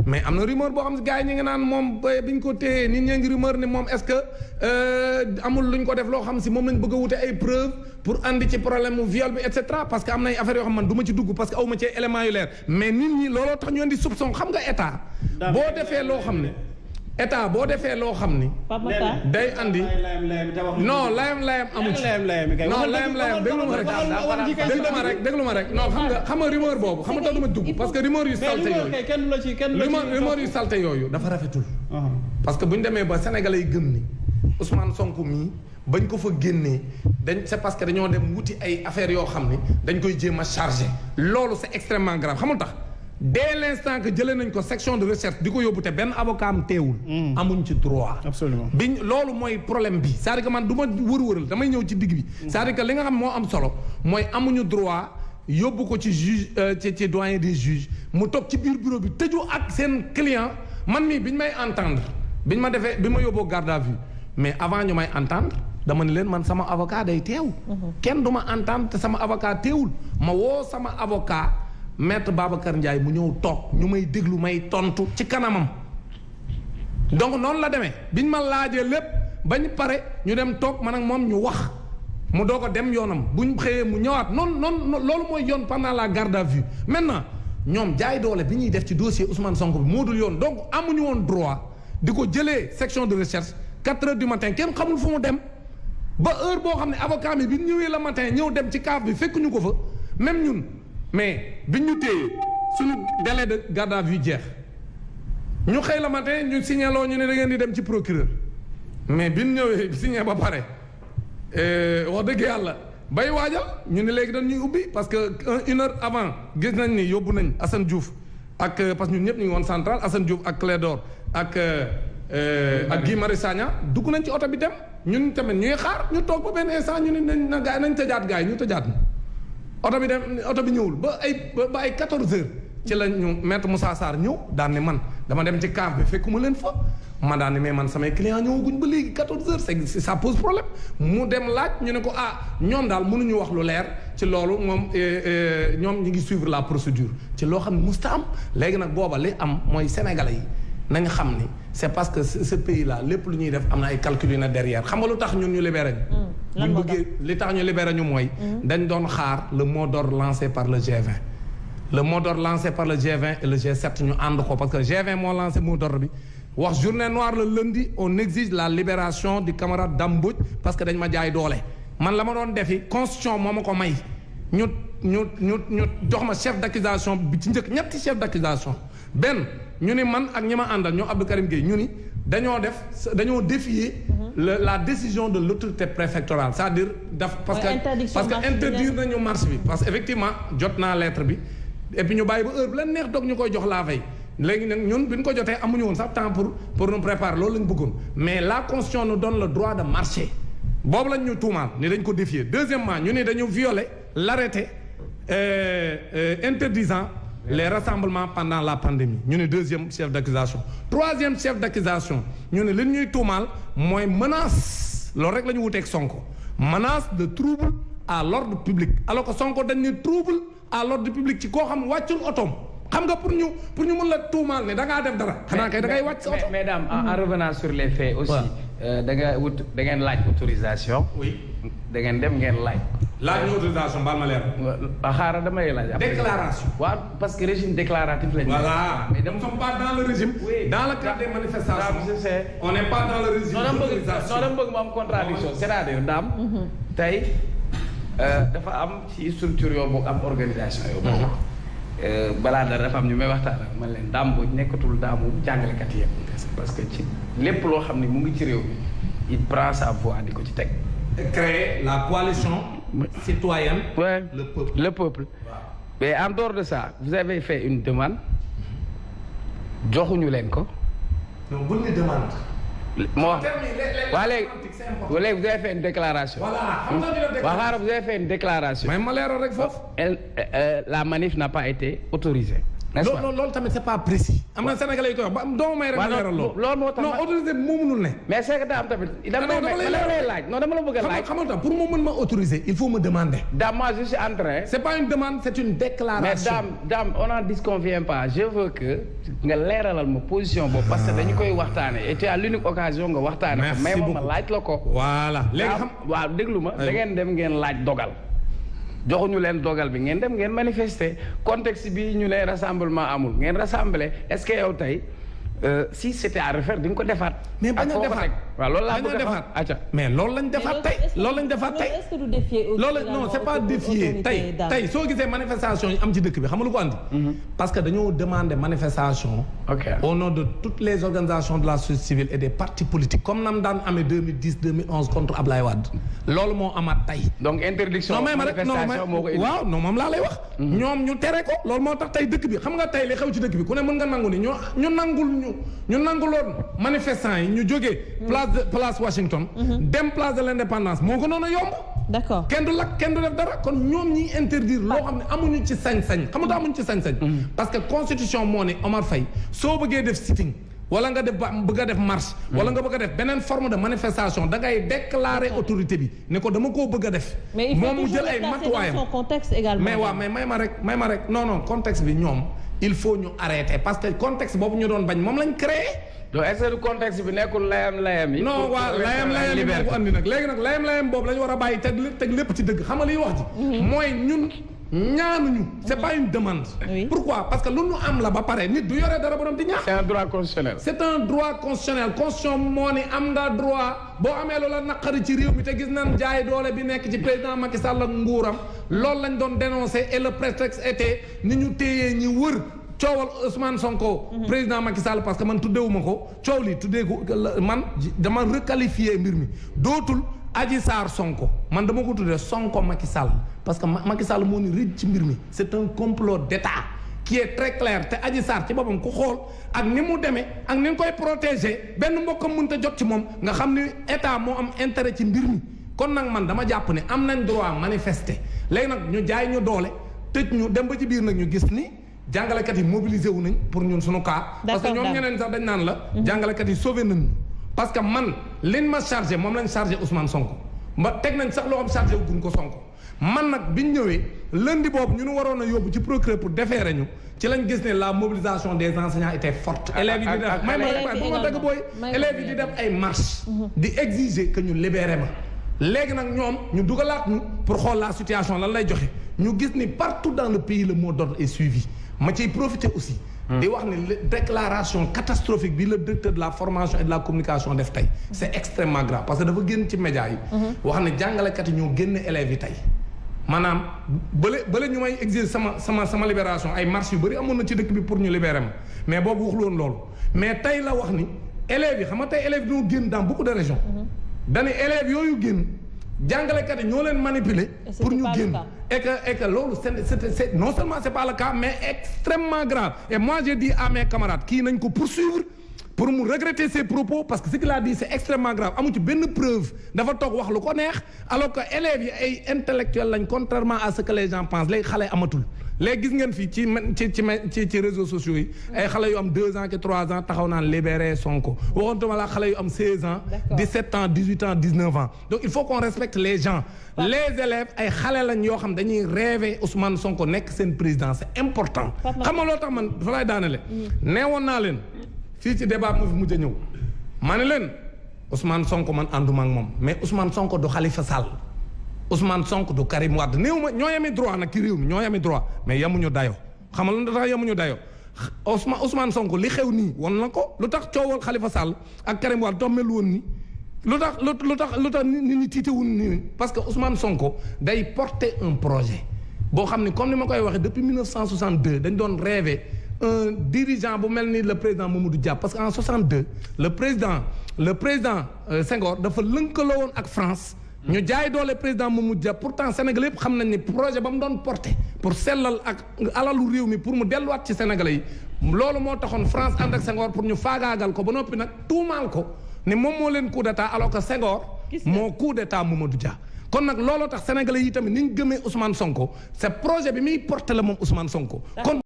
mais am na rumeur boo xam ne gars yi ñu ngi naan moom bi ñu ko téyee nit ñaa ngi rumeur ne moom est-ce que amul lu ñu ko def loo xam si moom lañ bëgg a wute ay preuve pour andi ci problème mu viol bi et cetera parce que am na ay affaires yoo xam man du ma ci dugg parce que aw ma ci éléments yu leer mais nit ñi looloo tax ñu andi soupçon xam nga état. boo defee loo xam ne. état boo defee loo xam ni. day andi. non layam amu ci. non layam déglu ma rek non xam nga rumeur boobu xam nga tax du ma dugg parce que rumeur yu salte yooyu dafa rafetul. parce que bu ñu demee ba Sénégalais yi gëm ni Ousmane Sonko mii bañ ko fa génnee c'est parce que dañoo dem wuti ay affaires yoo xam ni dañ koy jéem a chargé loolu c'est extrêmement grave xamul tax. dès l'instant que jëlee nañ ko section de recherche di ko yóbbu te benn avocat am teewul. amuñ ci droit. absolument loolu mooy problème bi c'est-à-dire que man du ma wër-wëral damay ñëw ci digg bi. c'est-à-dire que li nga xam moo am solo mooy amuñu droit yóbbu ko ci juge ci doyen des juges mu toog ci biir bureau bi tëju ak seen client man mii biñ may entendre biñ ma defee bi ma yóbboo garde à vue mais avant ñu may entendre dama ne leen man sama avocat day teew. kenn du ma entendre te sama avocat teewul ma woo sama avocat. maître Babacar Ndiaye mu ñëw toog ñu may déglu may tontu ci kanamam donc noonu la demee biñ ma laajee lépp bañ pare ñu dem toog man ak moom ñu wax mu doog a dem yoonam buñ xëyee mu ñëwaat noonu loolu mooy yoon pendant la garde à vue maintenant ñoom jaay doole bi ñuy def ci dossier Ousmane Sonko bi moo dul yoon donc amuñu woon droit di ko jëlee section de recherche 4 heures du matin kenn xamul fu mu dem ba heure boo xam ne avocat mi bi ñëwee le matin ñëw dem ci CAF bi fekkuñu ko fa même ñun. mais biñ ñu téye suñu délai de garde à vue jeex ñu xëy la matin ñu signaloo ñu ne da ngeen di dem ci procureur mais biñ ñëwee signé ba pare wax dëgg yàlla bay waajal ñu ne léegi dañ ñuy ubbi parce que une heure avant gis nañ ni yóbbu nañ Assane Diouf ak parce que ñun ñëpp ñu ngi woon central Assane Diouf ak Clédor ak Guy Marius Sagna dugg nañ ci oto bi dem ñun tamit ñuy xaar ñu toog ba benn instant ñu ne na gaay nañ tëjaat gaay ñu tëjaat na oto bi ñëwul ba ay 14 heures ci la ñu maître Moussa Sarr ñëw daan ne man dama dem ci CAF bi fekkuma leen fa ma daan ne mais man samay client ñëwaguñ ba léegi 14 heures c'est ça pose problème mu dem laaj ñu ne ko ñoom daal mënuñu wax lu leer ci loolu moom ñoom ñu ngi suivre la procédure ci loo xam ne musta am léegi nag booba li am mooy sénégalais yi nañ xam ni c'est parce que ce pays là lépp lu ñuy def am na ay calcul yu ne derrière xam nga lu tax ñun ñu libéré ñu buñ bëggee li tax ñu libéré ñu mooy dañ doon xaar le mot d'ordre lancé par le G20 le mot d'ordre lancé par le G20 et le G7 ñu ànd ko parce que G20 moo lancé mot d'ordre bi wax journée noire le lundi on exige la libération du camarade Dame Mbodj parce que dañ ma jaay doole man la ma doon defi constitution moo ma ko may ñu jox ma chef d'accusation bi ci njëkk ñetti chef d'accusation benn ñu ni man ak ñi ma àndal ñoo Abdou Karim Gueye ñu ni dañoo défier la décision de l'autorité préfectorale c'est-à-dire parce que interdire nañu marche bi parce que effectivement jot naa lettre bi et puis ñu bàyyi ba heure bi la neex doog ñu koy jox la veille léegi nag ñun bi ñu ko jotee amuñu woon sax temps pour nous préparer loolu lañ bëggoon mais la constitution nous donne le droit de marcher boobu lañ ñu tuumaal ni dañ ko défier deuxièmement ñu ni dañu violer l'arrêté interdisant les rassemblements pendant la pandémie ñu ne deuxième chef d'accusation troisième chef d'accusation ñu ne li ñuy tuumaal mooy menace loolu rek la ñu wuteeg Sonko menace de trouble à l'ordre public alors que Sonko dañ ne trouble à l'ordre public ci koo xam wàccul otoom xam nga pour ñu mën la tuumaal ne da ngaa def dara. xanaa kay da ngay wàcc sa oto. mais mesdames en revenant sur les faits aussi. da ngeen laaj autorisation. oui da ngeen dem ngeen laaj. laaj ñu autorisation baal ma leer. xaaral damay laaj. déclaration. waaw parce que régime déclaratif lañu. voilà mais nous ne sommes pas dans le régime. oui dans le cadre des manifestations. je sais. on n'est pas dans le régime d'autorisation. non dama bëgg mu am contradiction c'est-à-dire daam. tey dafa am ci structure yoo bokk am organisation yoo bokk. balaa dara dafa am ñu may waxtaan man leen Dame Mbodj nekkatul daamu jàngalekat yëpp parce que ci lépp loo xam ne mu ngi ci réew mi il prend sa voix di ko ci teg. créer la coalition citoyenne. Ouais, le peuple. Mais en dehors de ça vous avez fait une demande joxuñu leen ko. non buñ ñu demande. moo wax waa léegi vous avez fait une déclaration. voilà xam nga vous avez fait une déclaration. mais ma leeral rek foofu. La manif n'a pas été autorisée. loolu tamit c'est pas précis. am na Sénégalais yi koy wax ba doo may rek ma leeral loolu moo tax non autorisé moo mënul ne. mais c'est que daa am tamit. dama lay laaj non dama la bëgg a laaj. xamal tam pour mu mën ma autoriser il faut me demander. Dame, moi je suis en train. c'est pas une demande c'est une déclaration. mais Dame on n'en disconvient pas je veux que nga leeralal ma position boobu. parce que dañu koy waxtaane et tu as l'unique occasion nga waxtaane ko. merci beaucoup mais ma laaj la ko. voilà léegi xam waaw déglu ma. da ngeen dem ngeen laaj dogal. joxuñu leen dogal bi ngeen dem ngeen manifester contexte bi ñu ne rassemblement amul ngeen rassembler est-ce que yow tey si c'était à refaire di nga ko defaat. mais bañ a defaat waaw loolu laa bëgg a defaat acca mais loolu lañ defaat tey loolu lañ defaat tey. est-ce que du défier loolu non c'est pas défier tey soo gisee manifestation yi am ci dëkk bi xam nga lu ko andi. parce que dañoo demander manifestation. au nom de toutes les organisations de la société civile et des partis politiques comme nam daan amee 2010 2011 contre Ablaye Wade. loolu moo amaat tey. donc interdiction manifestation moo ko indi waaw non moom laa lay wax. ñoom ñu tere ko loolu moo tax tey dëkk bi xam nga tey li xew ci dëkk bi ku ne mën nga nangu ni ñu nanguloon manifestants yi ñu jógee. place Washington. dem place de l'indépendance moo gënoon a yomb. d'accord kenn du lakk kenn du def dara kon ñoom ñiy interdire loo xam ne amuñu ci sañ-sañ xam nga amuñu ci sañ-sañ. parce que constitution moo ne Omar Faye soo bëggee def sitting wala nga bëgg a def marche. wala nga bëgg a def beneen forme de manifestation da ngay déclarer autorité bi ne ko dama koo bëgg a def. moom mu jël ay matuwaayam son contexte également. mais waaw mais may ma rek non contexte bi ñoom il faut ñu arrêter parce que contexte boobu ñu doon bañ moom lañ créé. donc est-ce que contexte bi nekkul layam yi. non waaw layam yi moo ko andi nag léegi nag layam boobu la ñu war a bàyyi teg lépp ci dëgg xam nga liy wax ji. mooy ñun ñaanuñu. c'est pas une demande. Oui. Pourquoi parce que lu ñu am la ba pare nit du yore dara borom di ñaax. c'est un droit constitutionnel. c'est un droit constitutionnel constitution moo ni am nga droit boo amee loola naqari ci réew mi te gis nañ jaay doole bi nekk ci président Macky Sall ak nguuram loolu lañ doon dénoncer et le prétexte était ni ñu téyee ñi wër. coowal Ousmane Sonko. président Macky Sall parce que man tuddewuma ko coow li tuddee ko man dama requalifier mbir mi dootul Adji Sarr Sonko man dama ko tuddee Sonko Macky Sall parce que Macky Sall moo ni rëcc ci mbir mi c'est un complot d'État qui est très clair te Adji Sarr ci boppam ku xool ak ni mu demee ak ni nga koy protéger benn mbokkam mënut a jot ci moom nga xam ni État moo am intérêt ci mbir mi kon nag man dama jàpp ne am nañ droit manifester léegi nag ñu jaay ñu doole tëj ñu dem ba ci biir nag ñu gis ni. jàngalekat yi mobilisé wu nañ pour ñun suñu cas. parce que ñoom ñeneen sax dañ naan la. jàngalekat yi sauvé nañ parce que man liñ ma chargé moom lañ chargé Ousmane Sonko ba teg nañ sax loo xam chargé wu guñ ko Sonko man nag biñ ñëwee lundi boobu ñu waroon a yóbbu ci procureur pour déférer ñu ci lañ gis ne la mobilisation des enseignants était forte. élèves yi di def may ma dagg booy. élèves yi di def ay marches. di exiger que ñu libéré ma. léegi nag ñoom ñu dugalaat ñu pour xool la situation lan lay joxe ñu gis ni partout dans le pays le mot d'ordre est suivi. ma ciy profiter aussi. di wax ne déclaration catastrophique bi le directeur de la formation et de la communication def tey. c'est extrêmement grave parce que dafa génn ci médias yi. wax ne jàngalekat yi ñoo génn élèves yi tey. maanaam bële ñu may exiger sama libération ay marches yu bëri amoon na ci dëkk bi pour ñu libérer ma mais boobu waxul woon loolu mais tey la wax ni élèves yi xam nga tey élèves yi ñoo génn dans beaucoup de régions. dañu élèves yooyu génn. jàngalekat yi ñoo leen manipuler pour ñu génn et que loolu c'est non seulement c'est pas le cas mais extrêmement grave et moi j'ai dit à mes camarades kii nañ ko poursuivre pour mu regretter ses propos parce que ce qu'il a dit c'est extrêmement grave amu ci benn preuve dafa toog wax lu ko neex alors que élèves yi ay intellectuels lañ contrairement à ce que les gens pensent léegi xale amatul léegi gis ngeen fii ci réseaux sociaux yi ay xale yu am 2 ans que 3 ans taxaw naan libérer Sonko waxontuma la xale yu am 16 ans 17 ans 18 ans 19 ans donc il faut qu'on respecte les gens les élèves ay xale lañ yoo xam dañuy rêver Ousmane Sonko nekk seen président c'est important xam nga loo tax man dafa lay daanele neewoon naa leen fii ci débat mu fi mujj a ñëw ma ne leen Ousmane Sonko man ànduma ak moom mais Ousmane Sonko du Khalifa Sall Ousmane Sonko du Karim Wade néew ma ñoo yemi droit nag ci réew mi ñoo yemi droit mais yemuñu dayo xam nga lu tax yemuñu dayo Ousmane Sonko li xew nii won na ko lu tax coowal Khalifa Sall ak Karim Wade tax mel woon nii lu tax nit ñi tiitewul nii parce que Ousmane Sonko day porter un projet boo xam ne comme ni ma koy waxee depuis 1962 dañ doon rêver un dirigeant bu mel ni le président Mamadou Dia parce que en 62 le président Senghor dafa lëkkaloo woon ak France. ñu jaay doole président Mamadou Dia pourtant Sénégal yëpp xam nañ ni projet ba mu doon porté pour sellal ak alalu réew mi pour mu delluwaat ci Sénégalais yi loolu moo taxoon France ànd ak Senghor pour ñu faagaagal ko ba noppi nag tuumaal ko ne moom moo leen coup d'état alors que Senghor moo coup d'état Mamadou Dia kon nag looloo tax Sénégalais yi tamit ni ñu gëmee Ousmane Sonko c'est projet bi muy porté la moom Ousmane Sonko kon